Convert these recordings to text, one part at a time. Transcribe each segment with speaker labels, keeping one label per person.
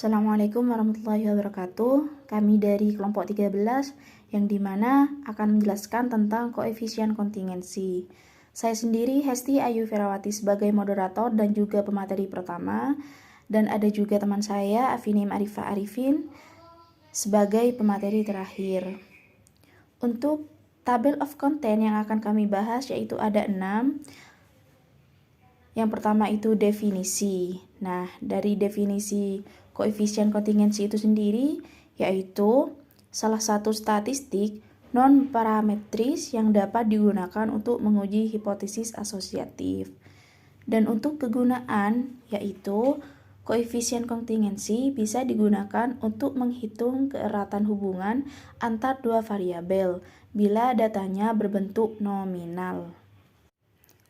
Speaker 1: Assalamualaikum warahmatullahi wabarakatuh. Kami dari kelompok 13 yang dimana akan menjelaskan tentang koefisien kontingensi. Saya sendiri Hesti Ayu Ferawati sebagai moderator dan juga pemateri pertama, dan ada juga teman saya Afini Arifah Arifin sebagai pemateri terakhir. Untuk tabel of content yang akan kami bahas yaitu ada 6. Yang pertama itu definisi. Nah, dari definisi koefisien kontingensi itu sendiri yaitu salah satu statistik non-parametris yang dapat digunakan untuk menguji hipotesis asosiatif. Dan untuk kegunaan yaitu koefisien kontingensi bisa digunakan untuk menghitung keeratan hubungan antar dua variabel bila datanya berbentuk nominal.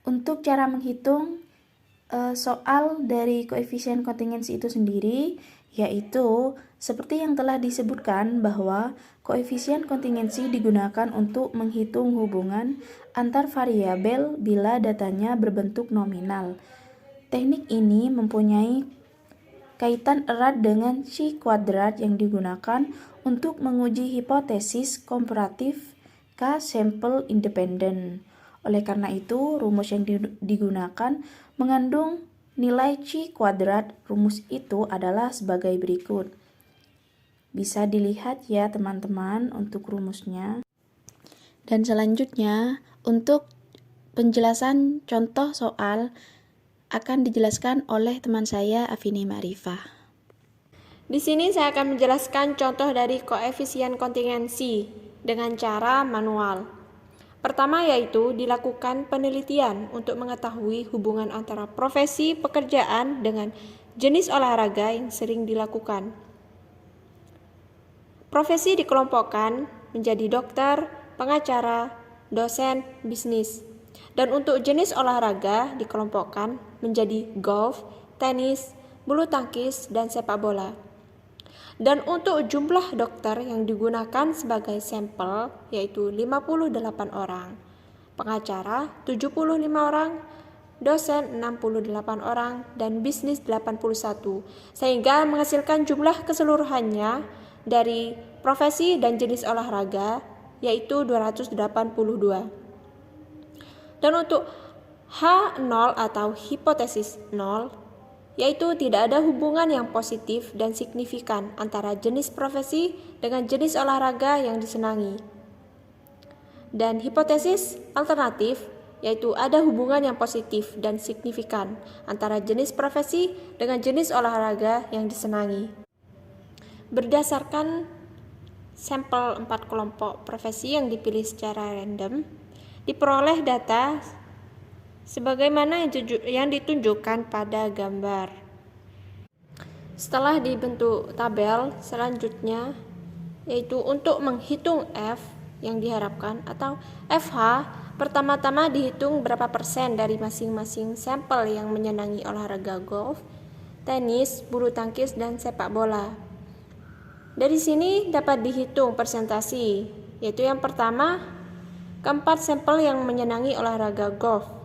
Speaker 1: Untuk cara menghitung soal dari koefisien kontingensi itu sendiri yaitu seperti yang telah disebutkan bahwa koefisien kontingensi digunakan untuk menghitung hubungan antar variabel bila datanya berbentuk nominal. Teknik ini mempunyai kaitan erat dengan chi kuadrat yang digunakan untuk menguji hipotesis komparatif K-sampel independen. Oleh karena itu, rumus yang digunakan mengandung nilai chi kuadrat. Rumus itu adalah sebagai berikut. Bisa dilihat ya teman-teman untuk rumusnya. Dan selanjutnya, untuk penjelasan contoh soal akan dijelaskan oleh teman saya Afini Ma'rifah.
Speaker 2: Di sini saya akan menjelaskan contoh dari koefisien kontingensi dengan cara manual. Pertama yaitu dilakukan penelitian untuk mengetahui hubungan antara profesi pekerjaan dengan jenis olahraga yang sering dilakukan. Profesi dikelompokkan menjadi dokter, pengacara, dosen, bisnis. Dan untuk jenis olahraga dikelompokkan menjadi golf, tenis, bulu tangkis, dan sepak bola. Dan untuk jumlah dokter yang digunakan sebagai sampel yaitu 58 orang, pengacara 75 orang, dosen 68 orang, dan bisnis 81, sehingga menghasilkan jumlah keseluruhannya dari profesi dan jenis olahraga yaitu 282. Dan untuk H0 atau hipotesis 0 yaitu tidak ada hubungan yang positif dan signifikan antara jenis profesi dengan jenis olahraga yang disenangi. Dan hipotesis alternatif yaitu ada hubungan yang positif dan signifikan antara jenis profesi dengan jenis olahraga yang disenangi. Berdasarkan sampel 4 kelompok profesi yang dipilih secara random, diperoleh data sebagaimana yang ditunjukkan pada gambar. Setelah dibentuk tabel selanjutnya yaitu untuk menghitung F yang diharapkan atau FH, pertama-tama dihitung berapa persen dari masing-masing sampel yang menyenangi olahraga golf, tenis, bulu tangkis, dan sepak bola. Dari sini dapat dihitung persentasi, yaitu yang pertama, keempat sampel yang menyenangi olahraga golf.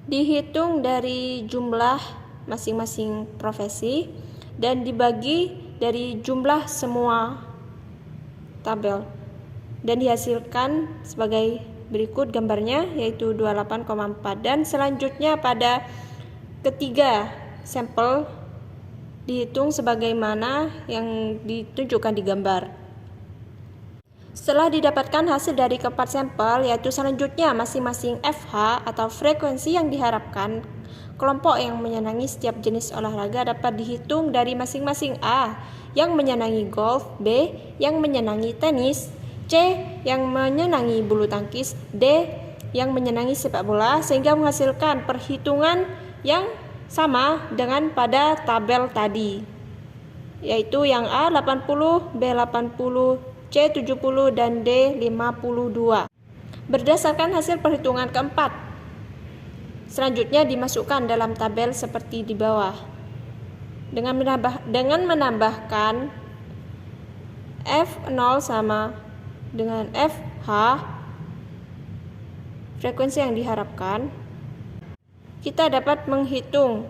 Speaker 2: Dihitung dari jumlah masing-masing profesi dan dibagi dari jumlah semua tabel dan dihasilkan sebagai berikut gambarnya yaitu 28,4. Dan selanjutnya pada ketiga sampel dihitung sebagaimana yang ditunjukkan di gambar. Setelah didapatkan hasil dari keempat sampel, yaitu selanjutnya masing-masing FH atau frekuensi yang diharapkan kelompok yang menyenangi setiap jenis olahraga dapat dihitung dari masing-masing A yang menyenangi golf, B yang menyenangi tenis, C yang menyenangi bulu tangkis, D yang menyenangi sepak bola, sehingga menghasilkan perhitungan yang sama dengan pada tabel tadi, yaitu yang A 80, B 80, C 70 dan D 52. Berdasarkan hasil perhitungan keempat, selanjutnya dimasukkan dalam tabel seperti di bawah. Dengan menambahkan F0 sama dengan FH, frekuensi yang diharapkan, kita dapat menghitung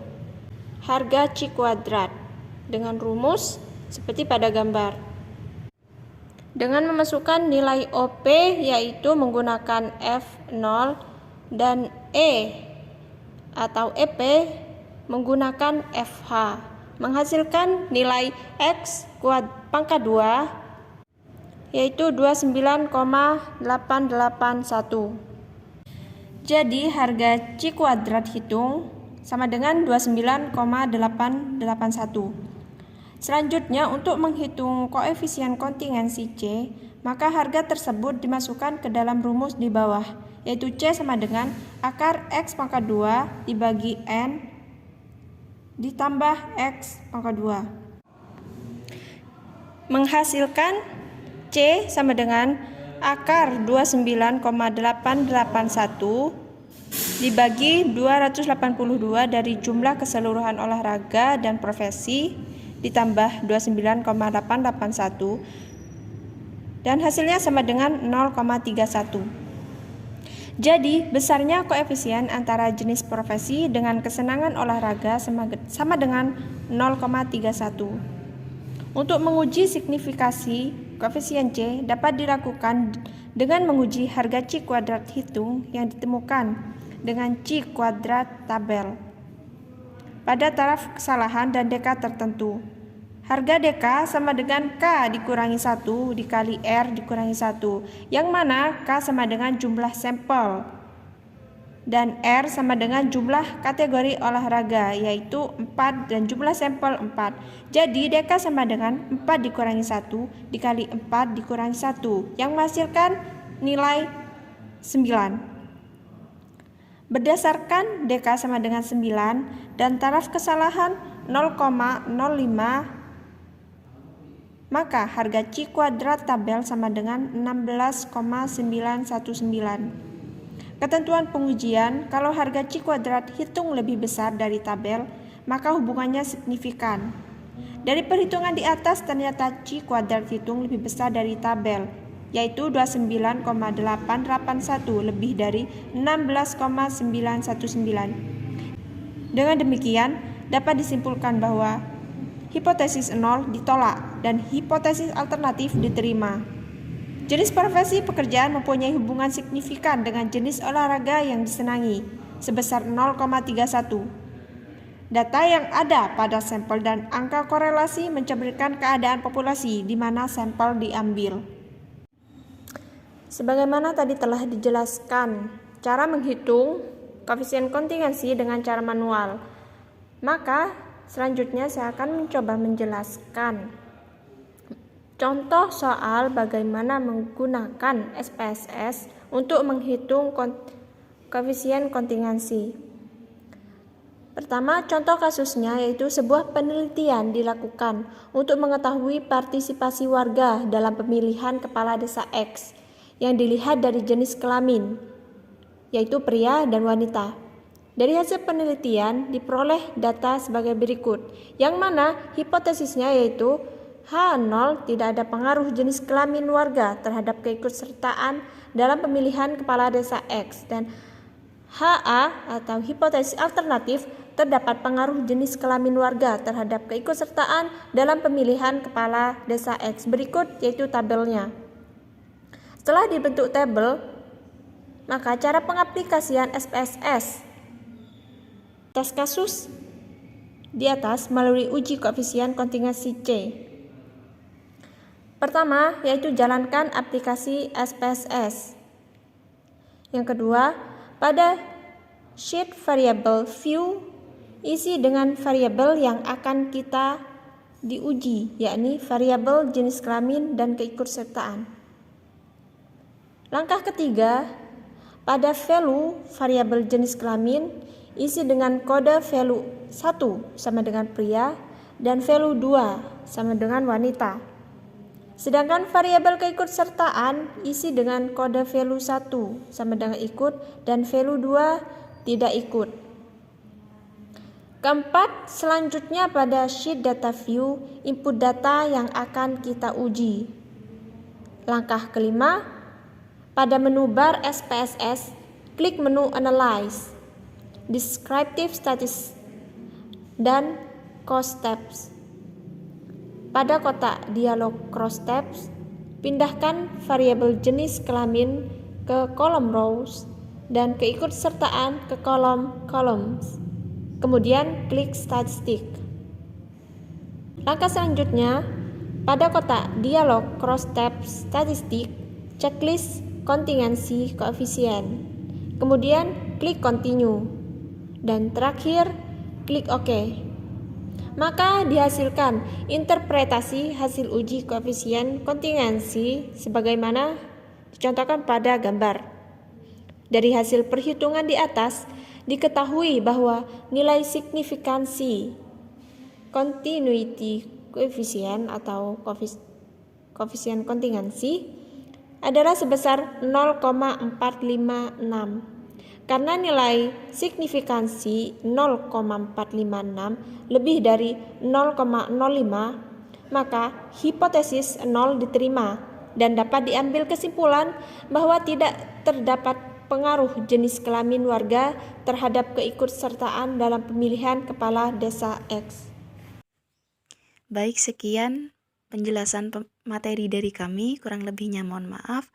Speaker 2: harga chi kuadrat dengan rumus seperti pada gambar. Dengan memasukkan nilai OP yaitu menggunakan F0 dan E atau EP menggunakan FH, menghasilkan nilai X pangkat 2 yaitu 29,881. Jadi harga C kuadrat hitung sama dengan 29,881. Selanjutnya, untuk menghitung koefisien kontingensi C, maka harga tersebut dimasukkan ke dalam rumus di bawah, yaitu C sama dengan akar X pangkat 2 dibagi N ditambah X pangkat 2. Menghasilkan C sama dengan akar 29,881 dibagi 282 dari jumlah keseluruhan olahraga dan profesi ditambah 29,881 dan hasilnya sama dengan 0,31. Jadi besarnya koefisien antara jenis profesi dengan kesenangan olahraga sama dengan 0,31. Untuk menguji signifikasi koefisien C dapat dilakukan dengan menguji harga C kuadrat hitung yang ditemukan dengan C kuadrat tabel pada taraf kesalahan dan DK tertentu. Harga DK sama dengan K dikurangi 1 dikali R dikurangi 1, yang mana K sama dengan jumlah sampel dan R sama dengan jumlah kategori olahraga yaitu 4 dan jumlah sampel 4. Jadi DK sama dengan 4 dikurangi 1 dikali 4 dikurangi 1 yang menghasilkan nilai 9. Berdasarkan DK sama dengan 9 dan taraf kesalahan 0,05, maka harga C kuadrat tabel sama dengan 16,919. Ketentuan pengujian, kalau harga C kuadrat hitung lebih besar dari tabel, maka hubungannya signifikan. Dari perhitungan di atas ternyata C kuadrat hitung lebih besar dari tabel, yaitu 29,881 lebih dari 16,919. Dengan demikian, dapat disimpulkan bahwa hipotesis 0 ditolak dan hipotesis alternatif diterima. Jenis profesi pekerjaan mempunyai hubungan signifikan dengan jenis olahraga yang disenangi, sebesar 0,31. Data yang ada pada sampel dan angka korelasi mencerminkan keadaan populasi di mana sampel diambil. Sebagaimana tadi telah dijelaskan, cara menghitung koefisien kontingensi dengan cara manual. Maka selanjutnya saya akan mencoba menjelaskan contoh soal bagaimana menggunakan SPSS untuk menghitung koefisien kontingensi. Pertama, contoh kasusnya yaitu sebuah penelitian dilakukan untuk mengetahui partisipasi warga dalam pemilihan kepala desa X yang dilihat dari jenis kelamin, yaitu pria dan wanita. Dari hasil penelitian diperoleh data sebagai berikut, yang mana hipotesisnya yaitu H0 tidak ada pengaruh jenis kelamin warga terhadap keikutsertaan dalam pemilihan kepala desa X, dan HA atau hipotesis alternatif terdapat pengaruh jenis kelamin warga terhadap keikutsertaan dalam pemilihan kepala desa X. Berikut yaitu tabelnya. Setelah dibentuk tabel, maka cara pengaplikasian SPSS atas kasus di atas melalui uji koefisien kontingensi C. Pertama, yaitu jalankan aplikasi SPSS. Yang kedua, pada sheet variable view, isi dengan variabel yang akan kita diuji, yakni variabel jenis kelamin dan keikutsertaan. Langkah ketiga, pada value variabel jenis kelamin, isi dengan kode value 1 sama dengan pria dan value 2 sama dengan wanita. Sedangkan variabel keikutsertaan isi dengan kode value 1 sama dengan ikut dan value 2 tidak ikut. Keempat, selanjutnya pada sheet data view, input data yang akan kita uji. Langkah kelima, pada menu bar SPSS, klik menu Analyze, Descriptive Statistics, dan Cost Steps. pada kotak dialog crosstabs, pindahkan variabel jenis kelamin ke kolom rows dan keikutsertaan ke kolom columns. Kemudian klik statistik. Langkah selanjutnya, pada kotak dialog crosstabs statistik, checklist kontingensi koefisien. Kemudian klik continue. Dan terakhir, klik OK. Maka dihasilkan interpretasi hasil uji koefisien kontingensi sebagaimana dicontohkan pada gambar. Dari hasil perhitungan di atas, diketahui bahwa nilai signifikansi continuity coefficient atau koefisien kontingensi adalah sebesar 0,456. Karena nilai signifikansi 0,456 lebih dari 0,05, maka hipotesis 0 diterima dan dapat diambil kesimpulan bahwa tidak terdapat pengaruh jenis kelamin warga terhadap keikutsertaan dalam pemilihan kepala desa X.
Speaker 1: Baik, sekian penjelasan materi dari kami. Kurang lebihnya mohon maaf.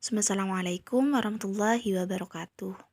Speaker 1: Wassalamualaikum warahmatullahi wabarakatuh.